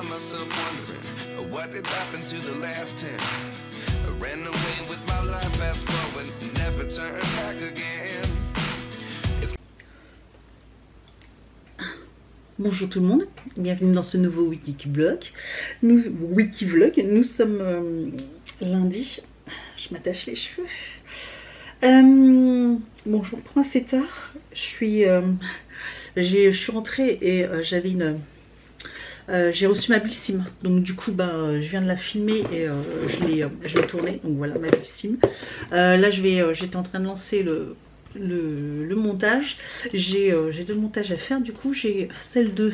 find myself wondering what did happen to the last 10. I ran away with my life, fast forward, never turn back again. Bonjour tout le monde, bienvenue dans ce nouveau Wikivlog. Nous sommes lundi. Je m'attache les cheveux. Bon, je reprends assez tard. Je suis rentrée et j'avais une... j'ai reçu ma Blissim, donc du coup je viens de la filmer et je l'ai tournée, donc voilà ma Blissim. Là j'étais en train de lancer le montage. J'ai deux montages à faire, du coup j'ai celle de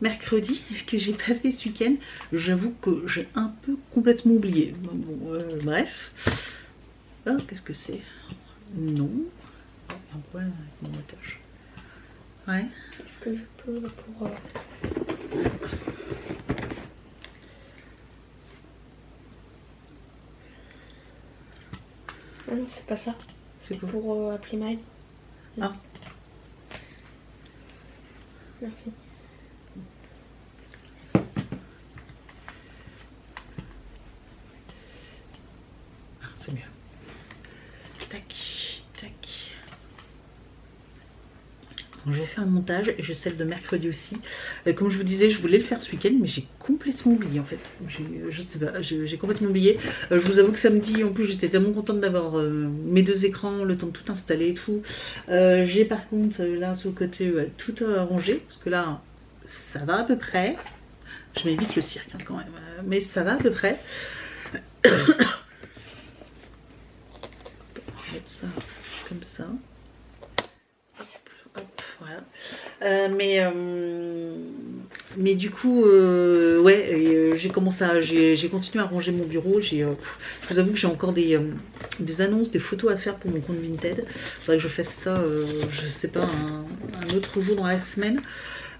mercredi que j'ai pas fait ce week-end. J'avoue que j'ai un peu complètement oublié. Bon, bref. Oh, qu'est-ce que c'est? Non. Il y a un problème avec mon montage. Ouais. Est-ce que je peux pour... Ah non, c'est pas ça. C'est quoi? Pour appeler Maël. Ah. Merci. Ah, c'est mieux. Tac, tac. Donc, j'ai fait un montage et j'ai celle de mercredi aussi. Comme je vous disais, je voulais le faire ce week-end, mais j'ai complètement oublié en fait. Je sais pas, j'ai complètement oublié. Je vous avoue que samedi, en plus, j'étais tellement contente d'avoir mes deux écrans, le temps de tout installer et tout. J'ai par contre là sur le côté tout arrangé, parce que là, ça va à peu près. Je m'évite le cirque hein, quand même, mais ça va à peu près. On va mettre ça comme ça. Voilà. Mais du coup ouais, j'ai continué à ranger mon bureau. Je vous avoue que j'ai encore des annonces, des photos à faire pour mon compte Vinted. Faudrait que je fasse ça je sais pas, un autre jour dans la semaine.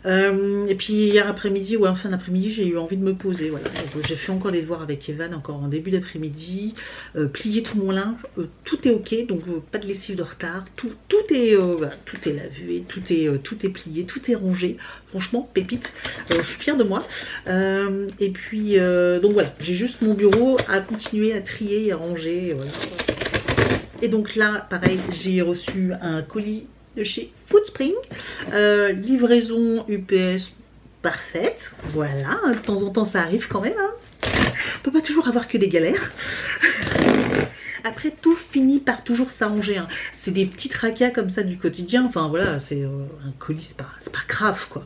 Et puis hier après-midi, ouais, en fin d'après-midi, j'ai eu envie de me poser. Voilà. J'ai fait encore les devoirs avec Evan, encore en début d'après-midi. Plié tout mon linge, tout est ok, donc pas de lessive de retard. Tout est voilà, tout est lavé, tout est plié, tout est rangé. Franchement, pépite. Je suis fière de moi. Et puis donc voilà, j'ai juste mon bureau à continuer à trier et à ranger. Et, voilà. Et donc là, pareil, j'ai reçu un colis de chez Foodspring, livraison UPS parfaite, voilà, de temps en temps ça arrive quand même, hein. On peut pas toujours avoir que des galères. Après tout finit par toujours s'arranger, hein. C'est des petits tracas comme ça du quotidien, enfin voilà, c'est un colis, c'est pas grave quoi,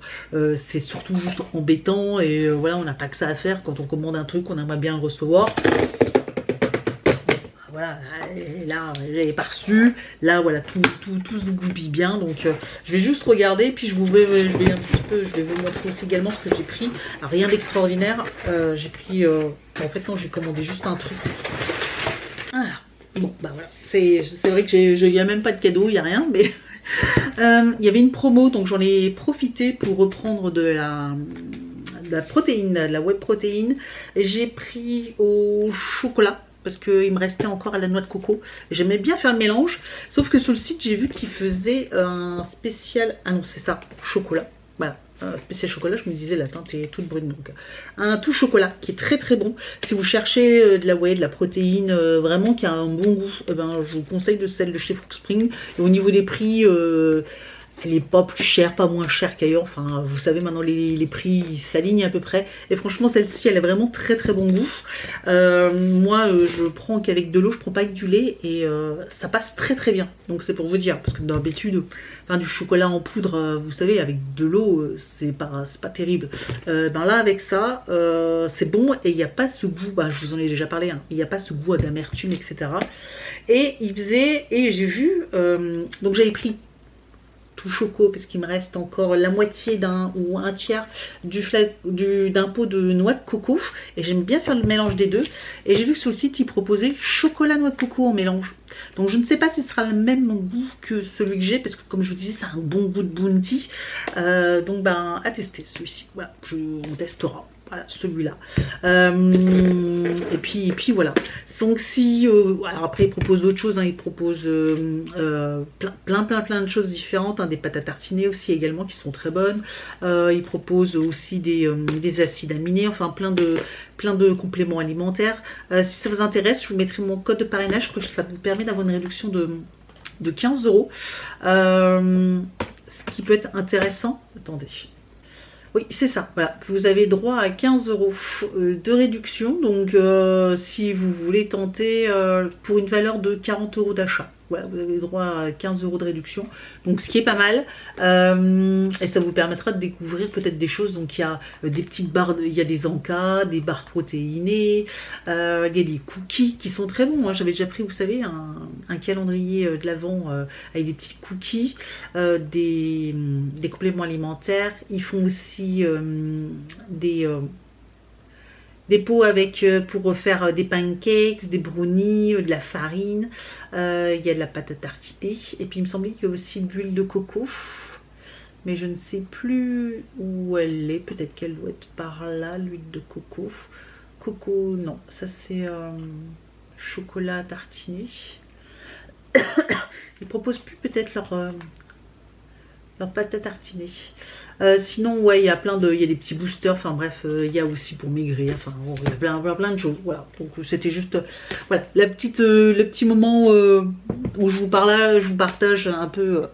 c'est surtout juste embêtant et voilà, on n'a pas que ça à faire quand on commande un truc, on aimerait bien le recevoir. Voilà, là j'avais pas reçu, là voilà, tout se goupille bien, donc je vais juste regarder, puis je vais vous montrer aussi également ce que j'ai pris. Alors, rien d'extraordinaire, j'ai pris, en fait non, j'ai commandé juste un truc. Voilà, bon bah voilà, c'est vrai que il n'y a même pas de cadeau, il n'y a rien, mais il y avait une promo, donc j'en ai profité pour reprendre de la protéine, de la whey protéine. J'ai pris au chocolat, parce qu'il me restait encore à la noix de coco. J'aimais bien faire le mélange, sauf que sur le site, j'ai vu qu'il faisait un spécial... Ah non, c'est ça, chocolat. Voilà, un spécial chocolat, je me disais, la teinte est toute brune. Donc, un tout chocolat qui est très très bon. Si vous cherchez de la whey, de la protéine, vraiment qui a un bon goût, je vous conseille de celle de chez Foodspring. Et au niveau des prix... elle n'est pas plus chère, pas moins chère qu'ailleurs. Enfin, vous savez, maintenant les prix s'alignent à peu près. Et franchement, celle-ci, elle a vraiment très très bon goût. Moi, je prends qu'avec de l'eau, je prends pas avec du lait. Et ça passe très très bien. Donc c'est pour vous dire. Parce que d'habitude, enfin, du chocolat en poudre, vous savez, avec de l'eau, c'est pas terrible. Là, avec ça, c'est bon. Et il n'y a pas ce goût, je vous en ai déjà parlé, hein, il n'y a pas ce goût d'amertume, etc. Et il faisait, et j'ai vu, donc j'avais pris tout choco parce qu'il me reste encore la moitié ou un tiers d'un pot de noix de coco et j'aime bien faire le mélange des deux, et j'ai vu que sur le site il proposait chocolat noix de coco en mélange, donc je ne sais pas si ce sera le même goût que celui que j'ai, parce que comme je vous disais, c'est un bon goût de bounty, donc à tester celui-ci. Voilà, on testera. Voilà, celui-là. Et puis voilà. Donc si, alors après il propose d'autres choses, hein, il propose plein de choses différentes, hein, des pâtes à tartiner aussi également qui sont très bonnes. Il propose aussi des acides aminés, enfin plein de compléments alimentaires. Si ça vous intéresse, je vous mettrai mon code de parrainage, je crois que ça vous permet d'avoir une réduction de 15 €. Ce qui peut être intéressant, attendez. Oui, c'est ça, voilà, vous avez droit à 15 € de réduction, donc si vous voulez tenter pour une valeur de 40 € d'achat, voilà, vous avez droit à 15 € de réduction, donc ce qui est pas mal, et ça vous permettra de découvrir peut-être des choses, donc il y a des petites barres, il y a des encas, des barres protéinées, il y a des cookies qui sont très bons, hein. J'avais déjà pris, vous savez, un calendrier de l'Avent avec des petits cookies, des compléments alimentaires, ils font aussi des pots avec pour faire des pancakes, des brownies, de la farine, il y a de la pâte à tartiner, et puis il me semblait qu'il y a aussi de l'huile de coco, mais je ne sais plus où elle est, peut-être qu'elle doit être par là, l'huile de coco. Coco, non, ça c'est chocolat à tartiner. Ils proposent plus peut-être leur pâte à tartiner. Sinon, ouais, il y a il y a des petits boosters, enfin bref, il y a aussi pour maigrir, enfin bon, il y a plein de choses, voilà. Donc c'était juste, voilà, le petit moment où je vous partage un peu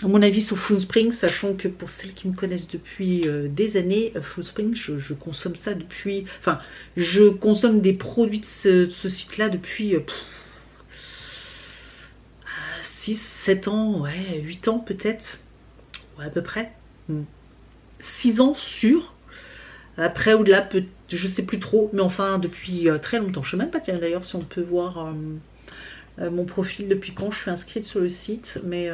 mon avis sur Foodspring, sachant que pour celles qui me connaissent depuis des années, Foodspring, je consomme ça depuis, enfin, je consomme des produits de ce site-là depuis 6, 7 ans, ouais, 8 ans peut-être, ouais, à peu près, 6 ans sûr, après au-delà, je sais plus trop, mais enfin depuis très longtemps, je sais même pas, tiens, d'ailleurs si on peut voir mon profil depuis quand je suis inscrite sur le site, mais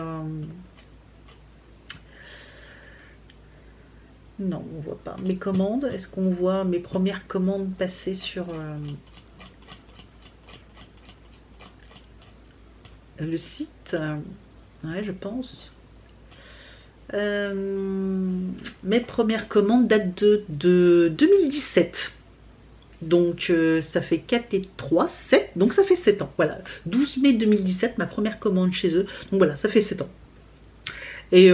non, on voit pas mes commandes. Est-ce qu'on voit mes premières commandes passer sur le site? Ouais, je pense. Mes premières commandes datent de 2017. Donc ça fait 4 et 3, 7. Donc ça fait 7 ans. Voilà. 12 mai 2017, ma première commande chez eux. Donc voilà, ça fait 7 ans. Et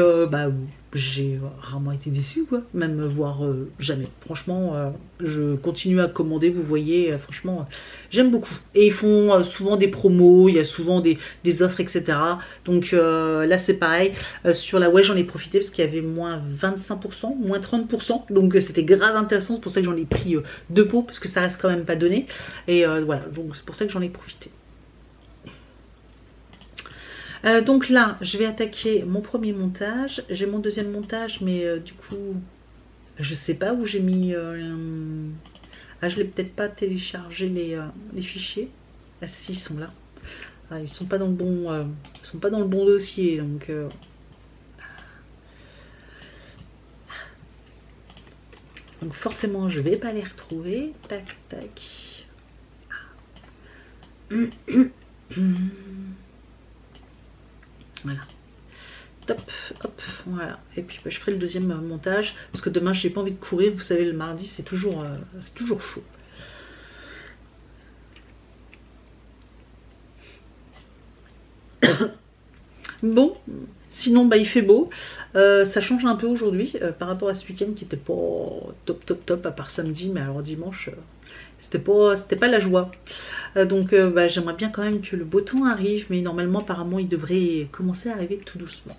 j'ai rarement été déçue, quoi. Même voire jamais. Franchement, je continue à commander, vous voyez, franchement, j'aime beaucoup. Et ils font souvent des promos, il y a souvent des offres, etc. Donc là, c'est pareil. Sur la Web, j'en ai profité parce qu'il y avait moins 25%, moins 30%. Donc c'était grave intéressant. C'est pour ça que j'en ai pris 2 pots, parce que ça reste quand même pas donné. Et voilà, donc c'est pour ça que j'en ai profité. Donc là, je vais attaquer mon premier montage. J'ai mon deuxième montage, mais du coup, je sais pas où j'ai mis. Ah, je l'ai peut-être pas téléchargé les fichiers. Ah si, ils sont là. Ah, ils sont pas dans le bon, ils sont pas dans le bon dossier, donc. Donc forcément, je vais pas les retrouver. Tac, tac. Voilà, top, hop, voilà. Et puis je ferai le deuxième montage parce que demain j'ai pas envie de courir. Vous savez, le mardi c'est toujours chaud. Bon, sinon il fait beau. Ça change un peu aujourd'hui par rapport à ce week-end qui était pas top à part samedi, mais alors dimanche. C'était pas la joie. Donc j'aimerais bien quand même que le beau temps arrive, mais normalement apparemment il devrait commencer à arriver tout doucement.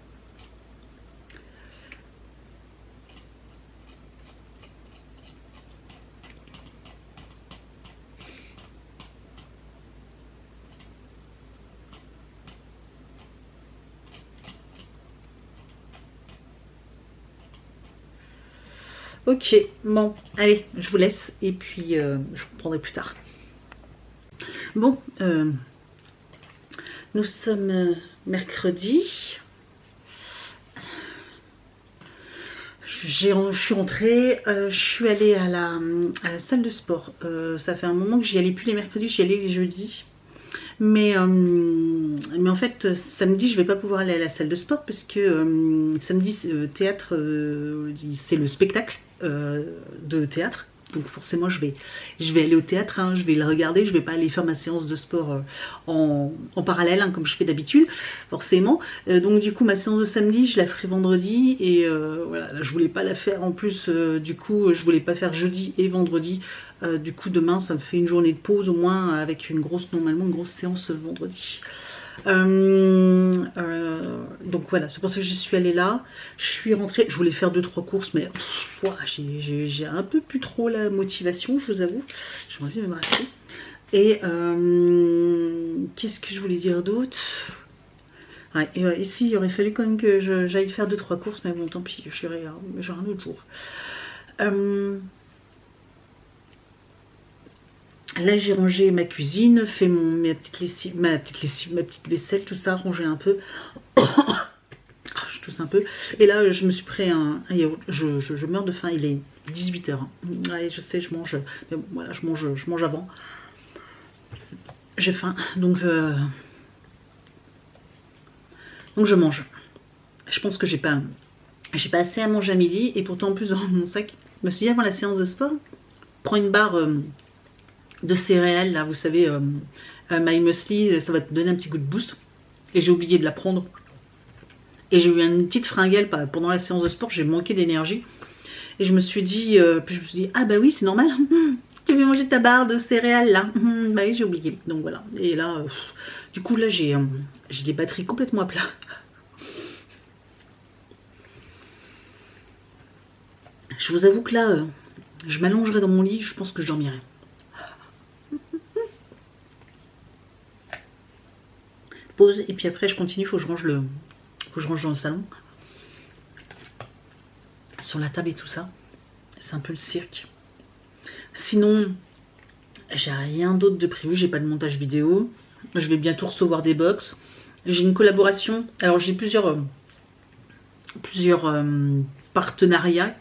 Ok, bon, allez, je vous laisse et puis je vous prendrai plus tard. Bon, nous sommes mercredi. Je suis rentrée, je suis allée à la salle de sport. Ça fait un moment que j'y allais plus les mercredis, j'y allais les jeudis. Mais en fait, samedi, je vais pas pouvoir aller à la salle de sport parce que samedi, théâtre, c'est le spectacle de théâtre. Donc forcément je vais aller au théâtre, hein, je vais le regarder, je vais pas aller faire ma séance de sport en parallèle, hein, comme je fais d'habitude, forcément. Donc du coup ma séance de samedi, je la ferai vendredi, et voilà, là, je voulais pas la faire en plus, du coup je voulais pas faire jeudi et vendredi. Du coup demain ça me fait une journée de pause au moins, avec normalement une grosse séance vendredi. Donc voilà, c'est pour ça que j'y suis allée là. Je suis rentrée, je voulais faire 2-3 courses, mais j'ai un peu plus trop la motivation, je vous avoue. J'ai envie de me racheter. Et qu'est-ce que je voulais dire d'autre? Ouais, et ici il aurait fallu quand même que j'aille faire 2-3 courses, mais bon tant pis, j'irai un autre jour. Là j'ai rangé ma cuisine, fait ma petite vaisselle, tout ça, rangé un peu. Je tousse un peu. Et là je me suis pris un yaourt. Je meurs de faim, il est 18h. Hein. Ouais, je sais, je mange. Mais bon, voilà, je mange avant. J'ai faim. Donc je mange. Je pense que j'ai pas assez à manger à midi. Et pourtant en plus dans mon sac, je me suis dit avant la séance de sport, prends une barre de céréales, là, vous savez, My Muesli, ça va te donner un petit coup de boost. Et j'ai oublié de la prendre. Et j'ai eu une petite fringale pendant la séance de sport, j'ai manqué d'énergie. Et je me suis dit, ah bah oui, c'est normal, tu veux manger ta barre de céréales là. Bah oui, j'ai oublié. Donc voilà. Et là, du coup, là, j'ai les batteries complètement à plat. Je vous avoue que là, je m'allongerai dans mon lit, je pense que je dormirai. Pause, et puis après je continue, faut que je range dans le salon. Sur la table et tout ça. C'est un peu le cirque. Sinon, j'ai rien d'autre de prévu, j'ai pas de montage vidéo. Je vais bientôt recevoir des box. J'ai une collaboration. Alors j'ai plusieurs partenariats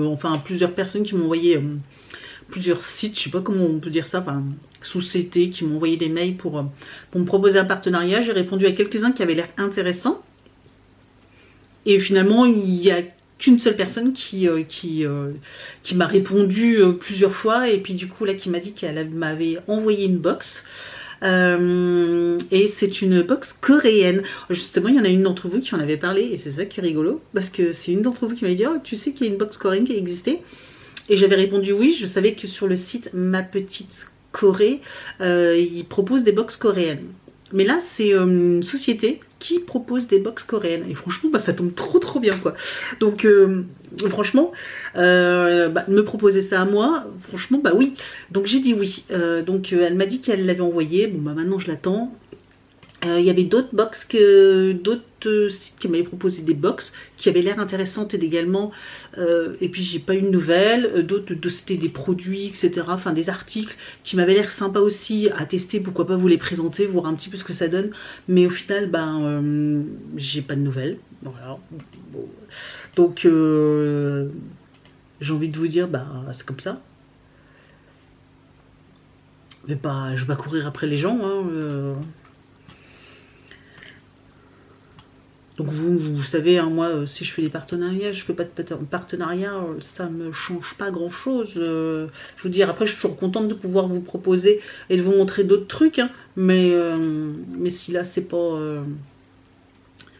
enfin plusieurs personnes qui m'ont envoyé plusieurs sites, je sais pas comment on peut dire ça, enfin sociétés qui m'ont envoyé des mails pour me proposer un partenariat. J'ai répondu à quelques-uns qui avaient l'air intéressants. Et finalement, il n'y a qu'une seule personne qui m'a répondu plusieurs fois. Et puis du coup, là, qui m'a dit qu'elle m'avait envoyé une box. Et c'est une box coréenne. Justement, il y en a une d'entre vous qui en avait parlé. Et c'est ça qui est rigolo. Parce que c'est une d'entre vous qui m'avait dit, oh, tu sais qu'il y a une box coréenne qui existait? Et j'avais répondu oui. Je savais que sur le site Ma Petite Corée, ils proposent des box coréennes. Mais là, c'est une société qui propose des box coréennes. Et franchement, ça tombe trop bien, quoi. Donc, franchement, me proposer ça à moi, franchement, oui. Donc, j'ai dit oui. Donc, elle m'a dit qu'elle l'avait envoyé. Bon, maintenant, je l'attends. Il y avait d'autres sites qui m'avaient proposé des box qui avaient l'air intéressantes également, et puis j'ai pas eu de nouvelles. D'autres c'était des produits, etc., enfin des articles qui m'avaient l'air sympa aussi à tester, pourquoi pas vous les présenter, voir un petit peu ce que ça donne, mais au final j'ai pas de nouvelles. Voilà. Bon. Donc j'ai envie de vous dire c'est comme ça, mais je vais pas courir après les gens, hein, Donc vous savez, hein, moi, si je fais des partenariats, je fais pas de partenariat, ça me change pas grand chose. Je veux dire, après, je suis toujours contente de pouvoir vous proposer et de vous montrer d'autres trucs, hein, mais si là, c'est pas...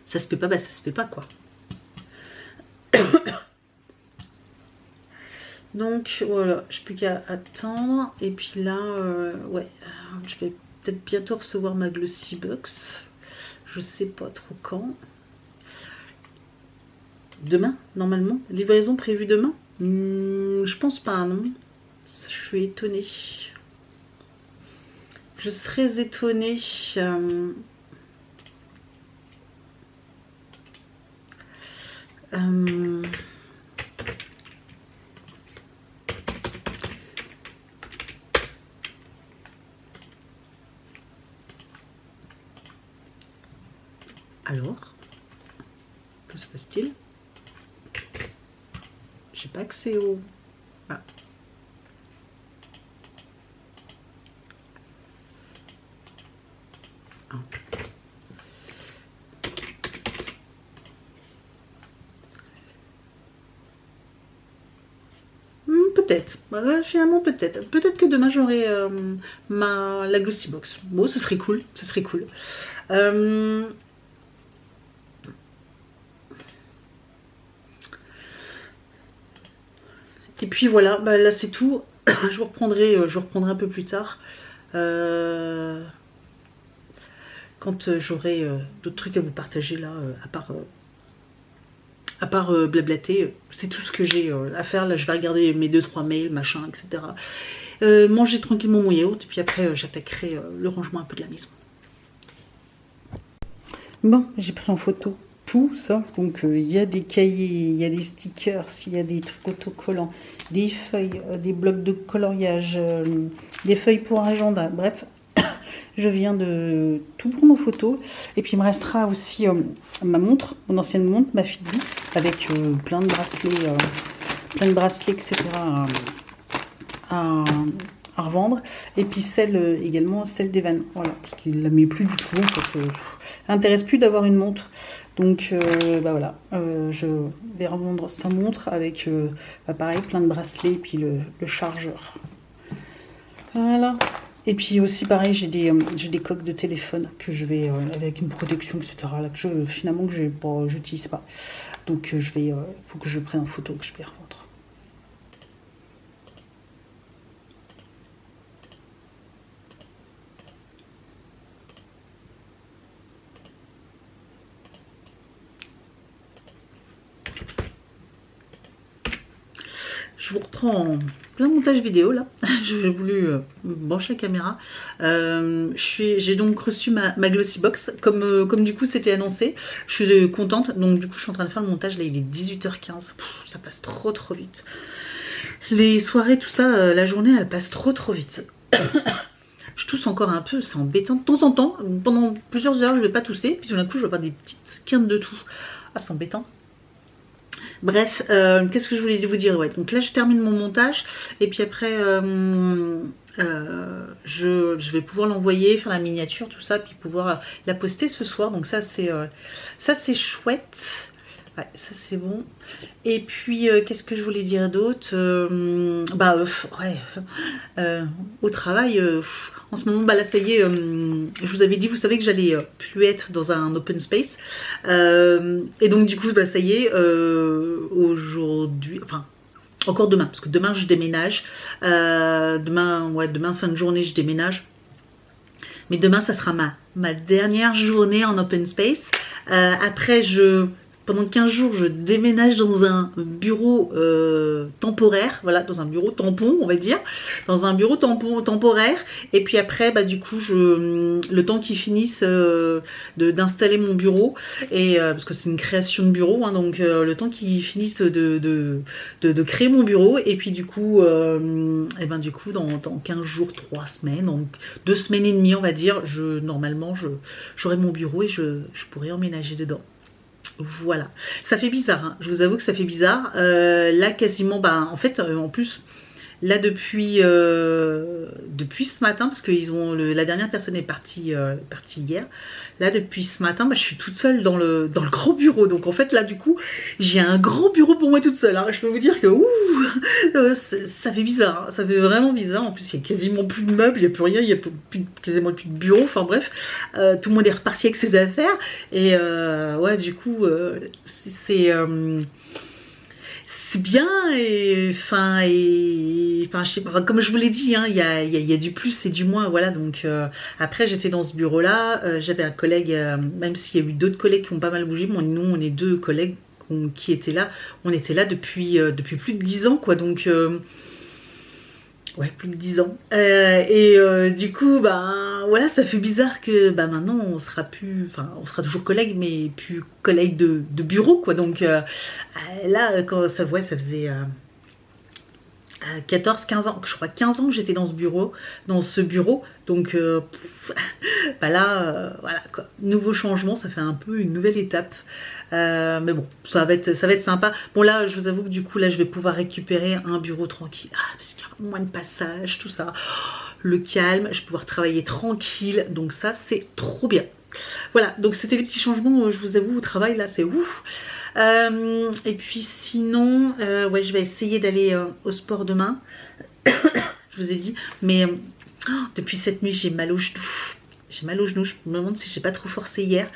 ça se fait pas, ça se fait pas, quoi. Donc, voilà, je n'ai plus qu'à attendre. Et puis là, ouais, je vais peut-être bientôt recevoir ma Glossy Box. Je sais pas trop quand. Demain, normalement. Livraison prévue demain? Je pense pas, non. Je suis étonnée. Je serais étonnée. Alors, que se passe-t-il? J'ai pas accès au... Ah. Ah. peut-être. Finalement, peut-être. Peut-être que demain, j'aurai la Glossy Box. Bon, ce serait cool. Ce serait cool. Et puis voilà, bah, là c'est tout. Je vous reprendrai un peu plus tard. Quand j'aurai d'autres trucs à vous partager là, à part blablater, c'est tout ce que j'ai à faire. Là je vais regarder mes 2-3 mails, machin, etc. Manger tranquillement mon yaourt, et puis après j'attaquerai le rangement un peu de la maison. Bon, j'ai pris en photo tout ça. Donc il y a des cahiers, il y a des stickers, il y a des trucs autocollants, des feuilles, des blocs de coloriage, des feuilles pour agenda, bref. Je viens de tout prendre en photo. Et puis il me restera aussi ma montre, mon ancienne montre, ma Fitbit, avec plein de bracelets, etc. à revendre. Et puis également celle d'Evan. Voilà, parce qu'il ne la met plus du tout. En fait, ça n'intéresse plus d'avoir une montre. Donc bah voilà, je vais revendre sa montre avec pareil, plein de bracelets et puis le chargeur. Voilà. Et puis aussi pareil, j'ai des coques de téléphone que je vais avec une protection, etc. Là que finalement que j'utilise pas. Donc faut que je prenne en photo, que je vais revendre. Je vous reprends en plein montage vidéo là. J'ai voulu brancher la caméra. J'ai donc reçu ma Glossy Box comme du coup c'était annoncé. Je suis contente. Donc du coup je suis en train de faire le montage. Là il est 18h15. Ça passe trop vite. Les soirées, tout ça, la journée elle passe trop vite. Je tousse encore un peu, c'est embêtant. De temps en temps, pendant plusieurs heures je vais pas tousser. Puis d'un coup je vais avoir des petites quintes de toux. Ah c'est embêtant. Bref, qu'est-ce que je voulais vous dire? Ouais, donc là je termine mon montage et puis après je vais pouvoir l'envoyer, faire la miniature, tout ça, puis pouvoir la poster ce soir. Donc ça c'est chouette. Ouais, ça c'est bon. Et puis qu'est-ce que je voulais dire d'autre? Au travail, en ce moment, bah là ça y est, je vous avais dit, vous savez que j'allais plus être dans un open space. Et donc du coup, bah ça y est, aujourd'hui, enfin encore demain, parce que demain je déménage. Demain fin de journée je déménage. Mais demain ça sera ma dernière journée en open space. Après pendant 15 jours, je déménage dans un bureau temporaire, voilà, dans un bureau tampon, on va dire, dans un bureau temporaire. Et puis après, bah du coup, le temps qu'ils finissent d'installer mon bureau, et parce que c'est une création de bureau, hein, donc le temps qu'ils finissent de créer mon bureau, et puis du coup, dans 15 jours, 3 semaines, donc 2 semaines et demie, on va dire, normalement, j'aurai mon bureau et je pourrai emménager dedans. Voilà, ça fait bizarre, hein. Je vous avoue que ça fait bizarre. Là quasiment, en fait, en plus, là depuis ce matin, parce que la dernière personne est partie hier. Là depuis ce matin, je suis toute seule dans le grand bureau. Donc en fait là du coup, j'ai un grand bureau pour moi toute seule. Alors je peux vous dire que ça fait bizarre, hein. Ça fait vraiment bizarre. En plus il y a quasiment plus de meubles, il n'y a plus rien, il y a quasiment plus de bureau. Enfin bref, tout le monde est reparti avec ses affaires. Et ouais du coup c'est bien, et je sais pas, comme je vous l'ai dit, hein, il y a du plus et du moins, voilà. Donc après j'étais dans ce bureau là, j'avais un collègue, même s'il y a eu d'autres collègues qui ont pas mal bougé, nous on est 2 collègues qui étaient là, on était là depuis plus de 10 ans quoi, donc ouais, plus de 10 ans. Du coup, voilà, ça fait bizarre que maintenant on sera toujours collègues, mais plus collègues de bureau, quoi. Donc là, quand ça faisait 14-15 ans, je crois 15 ans que j'étais dans ce bureau. Donc là, voilà quoi. Nouveau changement, ça fait un peu une nouvelle étape. Mais bon, ça va être sympa. Bon là, je vous avoue que du coup, là, je vais pouvoir récupérer un bureau tranquille. Parce qu'il y a moins de passages, tout ça. Le calme, je vais pouvoir travailler tranquille. Donc ça, c'est trop bien. Voilà, donc c'était les petits changements, je vous avoue, au travail, là, c'est ouf. Et puis sinon, ouais, je vais essayer d'aller au sport demain. Je vous ai dit, mais depuis cette nuit, j'ai mal aux genoux. J'ai mal aux genoux, je me demande si j'ai pas trop forcé hier.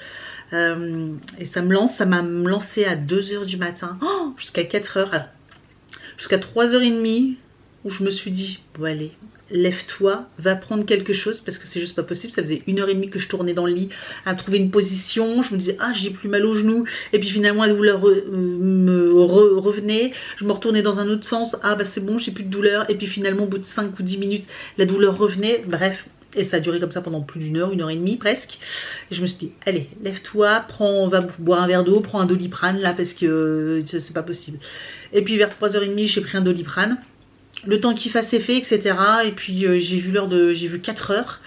Et ça m'a lancé à 2 h du matin, jusqu'à 4 h, alors, jusqu'à 3 h 30, où je me suis dit, bon allez, lève-toi, va prendre quelque chose, parce que c'est juste pas possible. Ça faisait 1 h 30 que je tournais dans le lit à trouver une position. Je me disais, ah, j'ai plus mal aux genoux. Et puis finalement, la douleur revenait. Je me retournais dans un autre sens. Ah, bah c'est bon, j'ai plus de douleur. Et puis finalement, au bout de 5 ou 10 minutes, la douleur revenait. Bref. Et ça a duré comme ça pendant plus d'1 h, 1 h 30 presque. Et je me suis dit, allez, lève-toi, va boire un verre d'eau, prends un Doliprane là, parce que c'est pas possible. Et puis vers 3 h 30, j'ai pris un Doliprane. Le temps qu'il fasse effet, etc. Et puis j'ai vu 4 heures.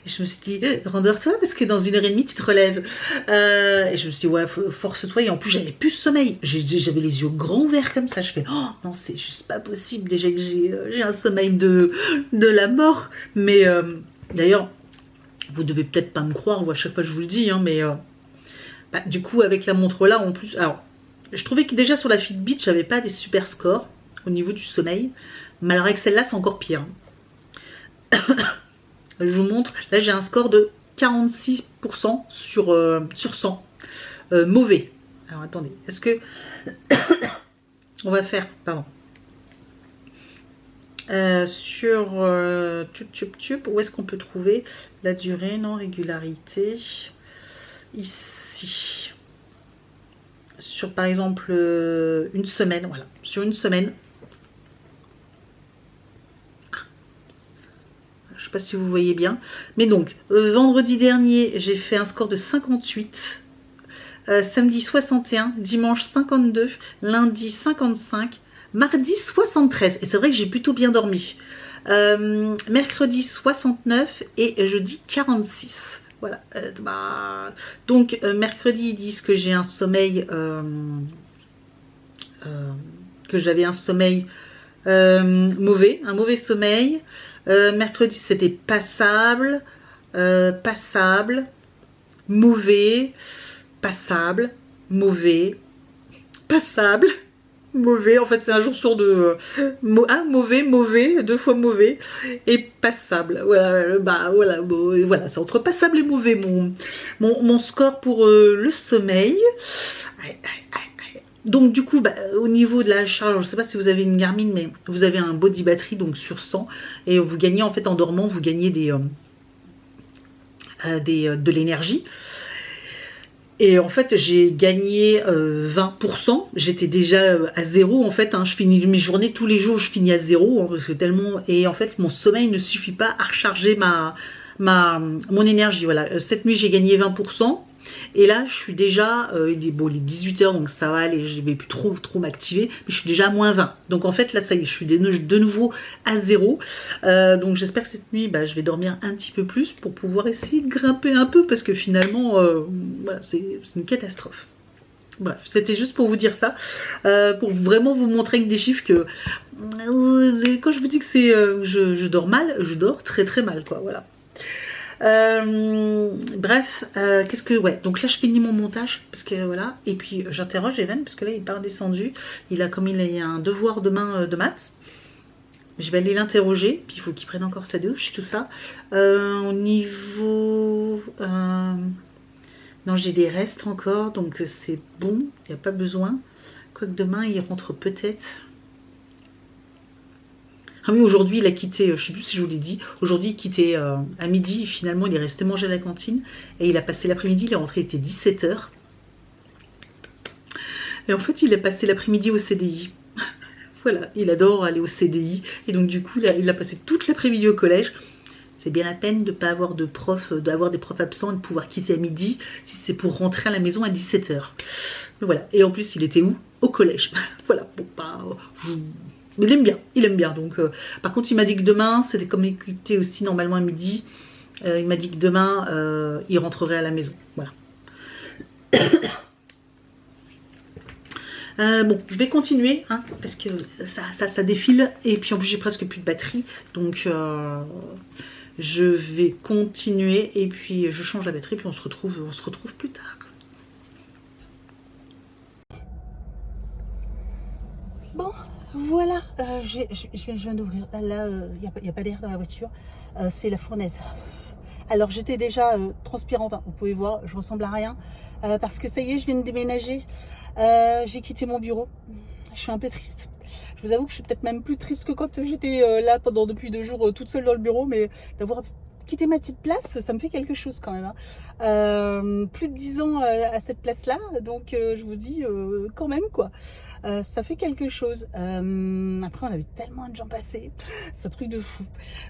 Et je me suis dit, rendors-toi parce que dans 1 h 30, tu te relèves. Et je me suis dit, ouais, force-toi. Et en plus, j'avais plus de sommeil. J'avais les yeux grands ouverts comme ça. Je fais, oh non, c'est juste pas possible. Déjà que j'ai un sommeil de la mort. Mais d'ailleurs, vous devez peut-être pas me croire, ou à chaque fois je vous le dis, hein, mais bah, du coup, avec la montre là, en plus, alors, je trouvais que déjà sur la Fitbit, j'avais pas des super scores au niveau du sommeil. Mais alors avec celle-là, c'est encore pire. Je vous montre, là j'ai un score de 46% sur 100. Mauvais. Alors attendez, est-ce que... On va faire, pardon. Sur où est-ce qu'on peut trouver la durée, non, régularité, ici. Sur par exemple une semaine, voilà, sur une semaine. Je sais pas si vous voyez bien. Mais donc, vendredi dernier, j'ai fait un score de 58. Samedi 61, dimanche 52, lundi 55, mardi 73. Et c'est vrai que j'ai plutôt bien dormi. Mercredi 69 et jeudi 46. Voilà. Donc, mercredi, ils disent que j'ai un sommeil... que j'avais un sommeil mauvais. Un mauvais sommeil. Mercredi, c'était passable, mauvais, passable, mauvais, passable, mauvais. En fait, c'est un jour sur deux. Mauvais, 2 fois mauvais, et passable. Voilà, bah voilà, bon, voilà, c'est entre passable et mauvais mon score pour le sommeil. Donc du coup, bah, au niveau de la charge, je ne sais pas si vous avez une Garmin, mais vous avez un body battery donc sur 100 et vous gagnez en fait en dormant, vous gagnez de l'énergie. Et en fait, j'ai gagné 20%. J'étais déjà à 0 en fait. Hein. Je finis mes journées tous les jours, je finis à 0 hein, parce que tellement. Et en fait, mon sommeil ne suffit pas à recharger mon énergie. Voilà. Cette nuit, j'ai gagné 20%. Et là, je suis déjà, bon, les 18 h, donc ça va aller, je ne vais plus trop m'activer, mais je suis déjà à moins 20. Donc en fait, là, ça y est, je suis de nouveau à 0. Donc j'espère que cette nuit, bah, je vais dormir un petit peu plus pour pouvoir essayer de grimper un peu, parce que finalement, voilà, c'est une catastrophe. Bref, c'était juste pour vous dire ça, pour vraiment vous montrer avec des chiffres que quand je vous dis que c'est je dors mal, je dors très très mal, quoi, voilà. Bref, qu'est-ce que... Ouais, donc là je finis mon montage, parce que voilà, et puis j'interroge Evan, parce que là il n'est pas redescendu, il a un devoir demain de maths. Je vais aller l'interroger, puis il faut qu'il prenne encore sa douche, tout ça. Au niveau... non, j'ai des restes encore, donc c'est bon, il n'y a pas besoin. Quoique demain il rentre peut-être... Ah oui, aujourd'hui, il a quitté, je ne sais plus si je vous l'ai dit, aujourd'hui, il quittait à midi, finalement, il est resté manger à la cantine, et il a passé l'après-midi, il est rentré, il était 17 h. Et en fait, il a passé l'après-midi au CDI. Voilà, il adore aller au CDI, et donc du coup, il a passé toute l'après-midi au collège. C'est bien la peine de ne pas avoir d'avoir des profs absents et de pouvoir quitter à midi, si c'est pour rentrer à la maison à 17 h. Voilà, et en plus, il était où? Au collège. Voilà, bon, bah, il aime bien. Donc, par contre, il m'a dit que demain, c'était comme il quittait aussi normalement à midi. Il m'a dit que demain, il rentrerait à la maison. Voilà. Bon, je vais continuer, hein, parce que ça défile. Et puis en plus, j'ai presque plus de batterie. Donc, je vais continuer. Et puis, je change la batterie. Puis on se retrouve plus tard. Voilà, je viens d'ouvrir. Là, il n'y a pas d'air dans la voiture. C'est la fournaise. Alors, j'étais déjà transpirante, hein, vous pouvez voir, je ressemble à rien. Parce que ça y est, je viens de déménager. J'ai quitté mon bureau. Je suis un peu triste. Je vous avoue que je suis peut-être même plus triste que quand j'étais là depuis 2 jours toute seule dans le bureau. Mais d'avoir quitté ma petite place, ça me fait quelque chose quand même. Hein. Plus de 10 ans à cette place-là. Donc, je vous dis quand même quoi. Ça fait quelque chose. Après, on avait tellement de gens passés. C'est un truc de fou.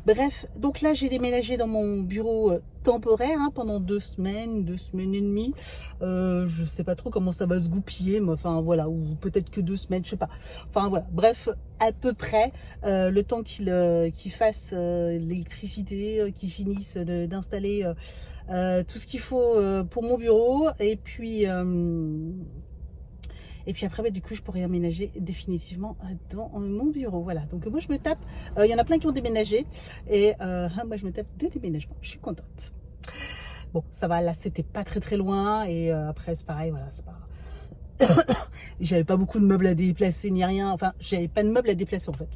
Bref, donc là, j'ai déménagé dans mon bureau temporaire hein, pendant 2 semaines, 2 semaines et demie. Je sais pas trop comment ça va se goupiller, mais enfin voilà, ou peut-être que 2 semaines, je sais pas. Enfin voilà, bref, à peu près le temps qu'il fasse l'électricité, qu'il finisse d'installer tout ce qu'il faut pour mon bureau. Et puis après, bah, du coup, je pourrais emménager définitivement dans mon bureau. Voilà, donc moi, je me tape. Il y en a plein qui ont déménagé. Et moi, je me tape 2 déménagements. Je suis contente. Bon, ça va, là, c'était pas très très loin. Et après, c'est pareil, voilà, c'est pas... J'avais pas beaucoup de meubles à déplacer ni rien. Enfin, j'avais pas de meubles à déplacer en fait.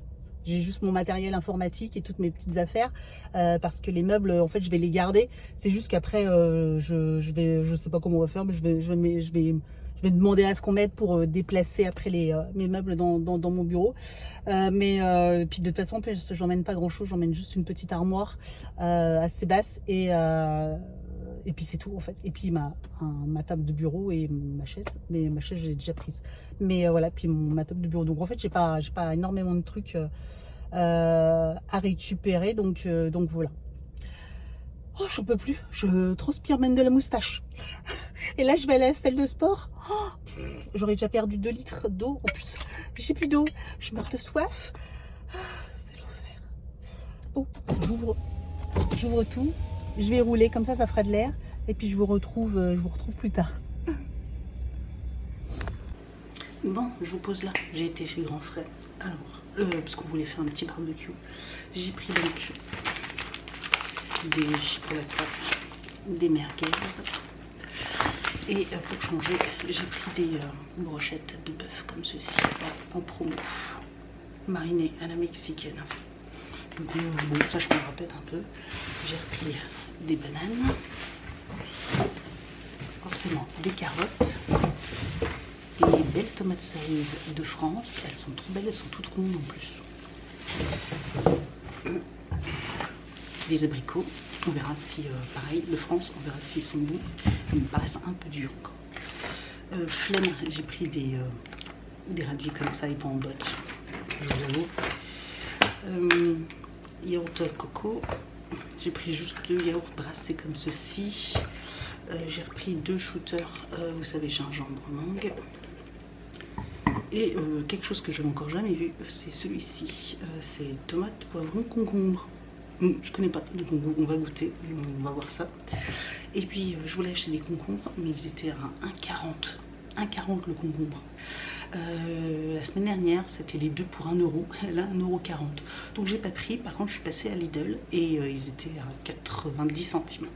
J'ai juste mon matériel informatique et toutes mes petites affaires parce que les meubles, en fait, je vais les garder. C'est juste qu'après, je sais pas comment on va faire, mais je vais demander à ce qu'on m'aide pour déplacer après mes meubles dans mon bureau. Puis de toute façon, j'emmène pas grand chose, j'emmène juste une petite armoire assez basse et puis c'est tout en fait. Et puis ma table de bureau et ma chaise. Mais ma chaise, j'ai déjà prise. Mais voilà, puis ma table de bureau. Donc en fait, j'ai pas énormément de trucs à récupérer. Donc voilà. Oh, j'en peux plus. Je transpire même de la moustache. Et là, je vais aller à la salle de sport. Oh, j'aurais déjà perdu 2 litres d'eau. En plus, j'ai plus d'eau. Je meurs de soif. C'est l'enfer. Bon, j'ouvre tout. Je vais rouler comme ça fera de l'air. Et puis je vous retrouve plus tard. Bon, je vous pose là. J'ai été chez Grand Frère. Alors, parce qu'on voulait faire un petit barbecue. J'ai pris donc des chipolatas, des merguez. Et pour changer, j'ai pris des brochettes de bœuf comme ceci, en promo, marinées à la mexicaine. Donc bon, ça je me rappelle un peu. J'ai repris des bananes, forcément des carottes, des belles tomates cerises de France. Elles sont trop belles, elles sont toutes rondes en plus. Des abricots, on verra si, pareil, de France, on verra s'ils sont bons. Ils me paraissent un peu durs encore. Flemme, j'ai pris des radis comme ça et pas en botte, je vous avoue. Yaourt coco, j'ai pris juste 2 yaourts brassés comme ceci. J'ai repris 2 shooters, vous savez, gingembre mangue. Et quelque chose que je n'ai encore jamais vu, c'est celui-ci. C'est tomate, poivron, concombre. Je connais pas, donc on va goûter, on va voir ça. Et puis je voulais acheter des concombres, mais ils étaient à 1,40. 1,40 le concombre. La semaine dernière, c'était les 2 pour 1 euro, là 1,40 €. Donc j'ai pas pris, par contre je suis passée à Lidl et ils étaient à 90 centimes.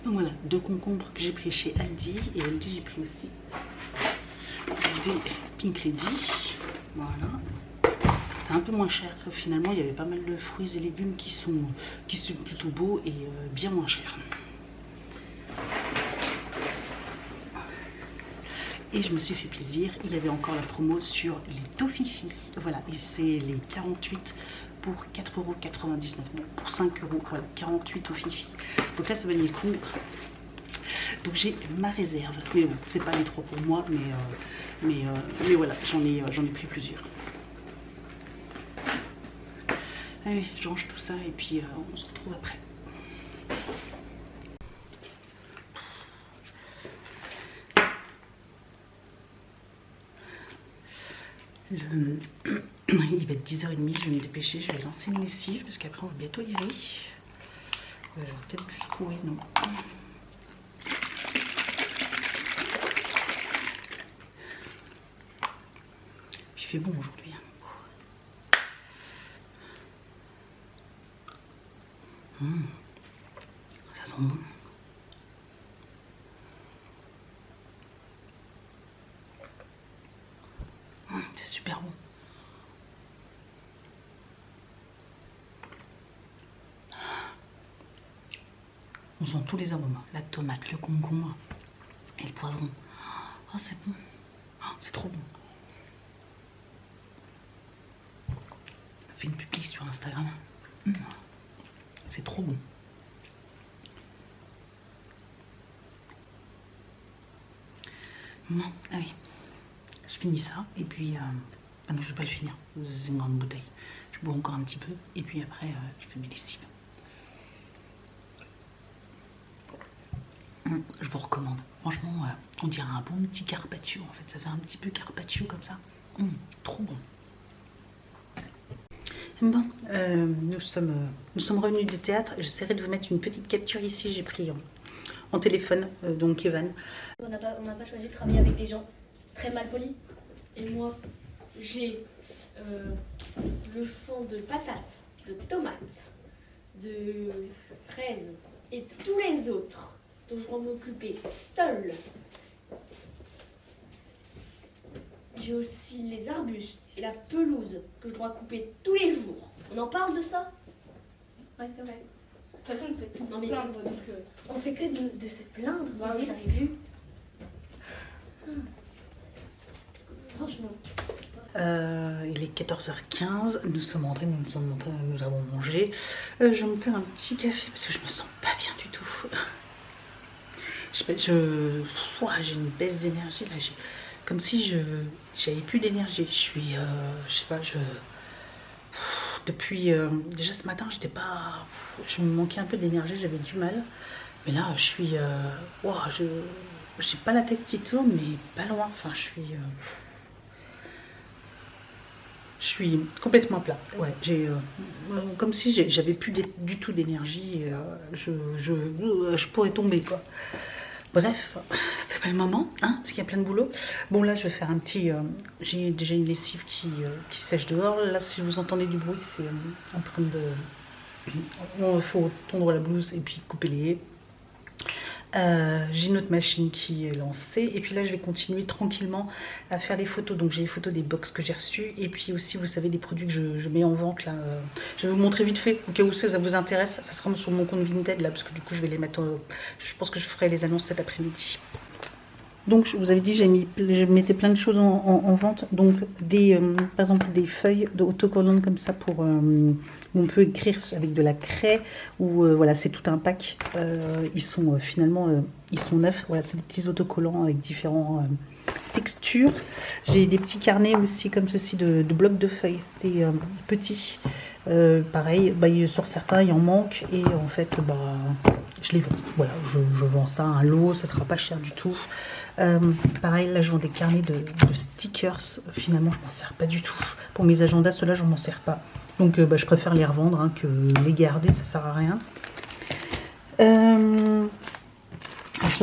Donc voilà, 2 concombres que j'ai pris chez Aldi. Et Aldi, j'ai pris aussi des Pink Lady. Voilà. Un peu moins cher finalement, il y avait pas mal de fruits et légumes qui sont plutôt beaux et bien moins chers. Et je me suis fait plaisir, il y avait encore la promo sur les Tofifi. Voilà, et c'est les 48 pour 4,99 €. Bon, pour 5 €, voilà, 48 Tofifi. Donc là, ça valait le coup. Donc j'ai ma réserve. Mais bon, c'est pas les 3 pour moi, mais voilà, j'en ai pris plusieurs. Allez, je range tout ça et puis on se retrouve après. Il va être 10h30, je vais me dépêcher, je vais lancer une lessive parce qu'après on va bientôt y aller. Je vais peut-être plus secouer, non. Il fait bon aujourd'hui. Ça sent bon. On sent tous les arômes. La tomate, le concombre et le poivron. Oh, c'est bon. Oh, c'est trop bon. Fais une publi sur Instagram. C'est trop bon. Bon, ah oui. Je finis ça et puis... ah non, je vais pas le finir. C'est une grande bouteille. Je bois encore un petit peu et puis après, je fais mes lessives. Je vous recommande. Franchement, on dirait un bon petit carpaccio en fait. Ça fait un petit peu carpaccio comme ça. Trop bon. Bon, nous sommes revenus du théâtre. J'essaierai de vous mettre une petite capture ici. J'ai pris en téléphone, donc Evan. On n'a pas choisi de travailler avec des gens très mal polis. Et moi, j'ai le champ de patates, de tomates, de fraises et de tous les autres dont je dois m'occuper seule. J'ai aussi les arbustes et la pelouse que je dois couper tous les jours. On en parle de ça? Ouais, c'est vrai. De toute façon, on fait tout Non, mais plaindre, donc... on fait que de se plaindre, Bah vous oui. avez vu? Franchement. Il est 14h15, nous avons mangé. Je vais me faire un petit café parce que je me sens pas bien du tout. Je sais pas, j'ai une baisse d'énergie là. Comme si j'avais plus d'énergie. Je suis, je sais pas, depuis déjà ce matin, je me manquais un peu d'énergie, j'avais du mal. Mais là, je suis, j'ai pas la tête qui tourne, mais pas loin. Enfin, je suis complètement plat. Ouais, comme si j'avais plus du tout d'énergie. Je pourrais tomber quoi. Bref, c'est pas le moment, hein, parce qu'il y a plein de boulot. Bon là, je vais faire un petit. J'ai déjà une lessive qui sèche dehors. Là, si vous entendez du bruit, c'est en train de. Il faut tondre la blouse et puis couper les haies. J'ai une autre machine qui est lancée et puis là je vais continuer tranquillement à faire les photos. Donc j'ai les photos des box que j'ai reçues et puis aussi vous savez des produits que je mets en vente là. Je vais vous montrer vite fait au cas où ça vous intéresse. Ça sera sur mon compte Vinted là parce que du coup je vais les mettre. Je pense que je ferai les annonces cet après-midi. Donc je vous avais dit je mettais plein de choses en vente. Donc par exemple des feuilles d'autocollantes comme ça pour où on peut écrire avec de la craie ou voilà c'est tout un pack. Ils sont finalement ils sont neufs. Voilà c'est des petits autocollants avec différents textures. J'ai des petits carnets aussi comme ceci de blocs de feuilles, des petits. Pareil, sur certains il en manque et en fait je les vends. Voilà, je vends ça à un lot, ça sera pas cher du tout. Pareil, là je vends des carnets de stickers. Finalement, je m'en sers pas du tout. Pour mes agendas, ceux-là, je m'en sers pas. Donc, je préfère les revendre hein, que les garder, ça sert à rien. Je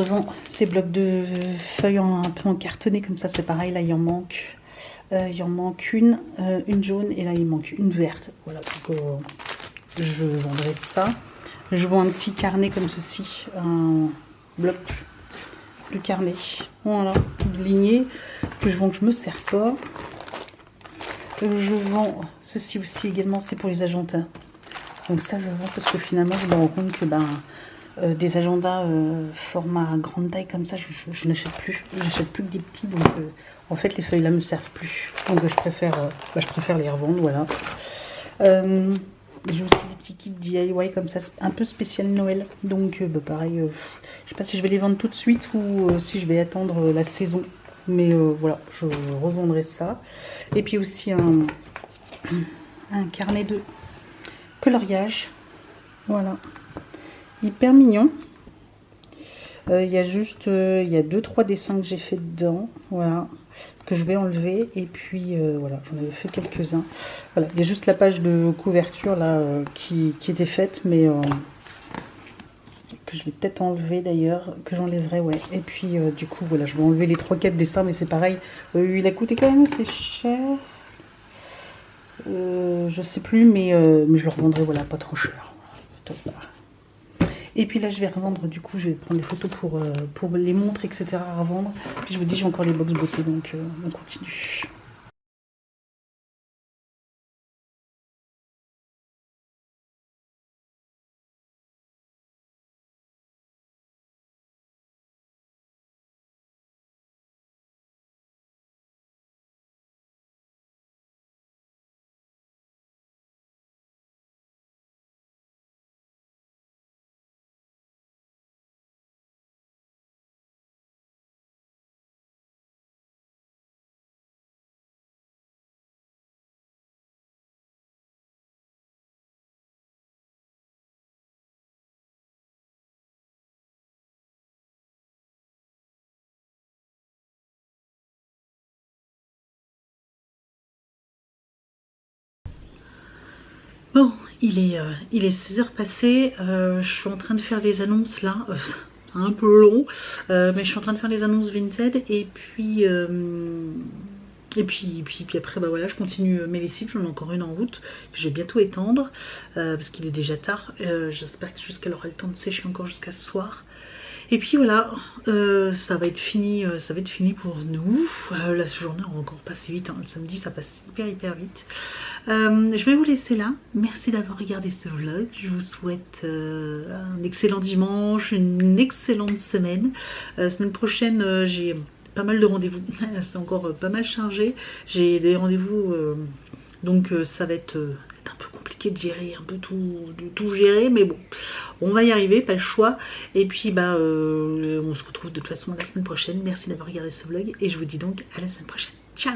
vends ces blocs de feuilles un peu en cartonné comme ça. C'est pareil, là il en manque. Il en manque une jaune et là il manque une verte. Voilà, donc je vendrai ça. Je vends un petit carnet comme ceci, un bloc de carnet, voilà, de lignée que je vends, que je me sers pas. Je vends ceci aussi également, c'est pour les agendas. Donc ça je vends parce que finalement je me rends compte que des agendas format grande taille comme ça, je n'achète plus. J'achète plus que des petits, donc en fait les feuilles là me servent plus. Donc je préfère les revendre, voilà. J'ai aussi des petits kits DIY comme ça, un peu spécial Noël. Donc pareil, je sais pas si je vais les vendre tout de suite ou si je vais attendre la saison. Mais voilà, je revendrai ça. Et puis aussi un carnet de coloriage. Voilà. Hyper mignon. Il y a juste, il y a 2-3 dessins que j'ai fait dedans. Voilà. Que je vais enlever et puis voilà, j'en avais fait quelques-uns. Voilà, il y a juste la page de couverture là qui était faite, mais que je vais peut-être enlever d'ailleurs, que j'enlèverai, ouais. Et puis du coup voilà, je vais enlever les 3-4 dessins, mais c'est pareil, il a coûté quand même assez cher. Je sais plus, mais je le revendrai, voilà, pas trop cher. Top. Et puis là je vais revendre, du coup je vais prendre des photos pour les montres etc à revendre. Puis je vous dis j'ai encore les box beauté, donc on continue. il est 16h passé, je suis en train de faire les annonces là, c'est un peu long, mais je suis en train de faire les annonces Vinted et puis après bah voilà, je continue mes lessives, j'en ai encore une en route, je vais bientôt étendre parce qu'il est déjà tard, j'espère que jusqu'elle aura le temps de sécher encore jusqu'à ce soir. Et puis voilà, ça va être fini pour nous. La journée va encore passer vite, hein. Le samedi ça passe hyper vite. Je vais vous laisser là. Merci d'avoir regardé ce vlog. Je vous souhaite un excellent dimanche, une excellente semaine. Semaine prochaine, j'ai pas mal de rendez-vous. C'est encore pas mal chargé. J'ai des rendez-vous, donc ça va être un peu compliqué de gérer, un peu tout gérer, mais bon, on va y arriver, pas le choix. Et puis bah on se retrouve de toute façon la semaine prochaine. Merci d'avoir regardé ce vlog et je vous dis donc à la semaine prochaine. Ciao.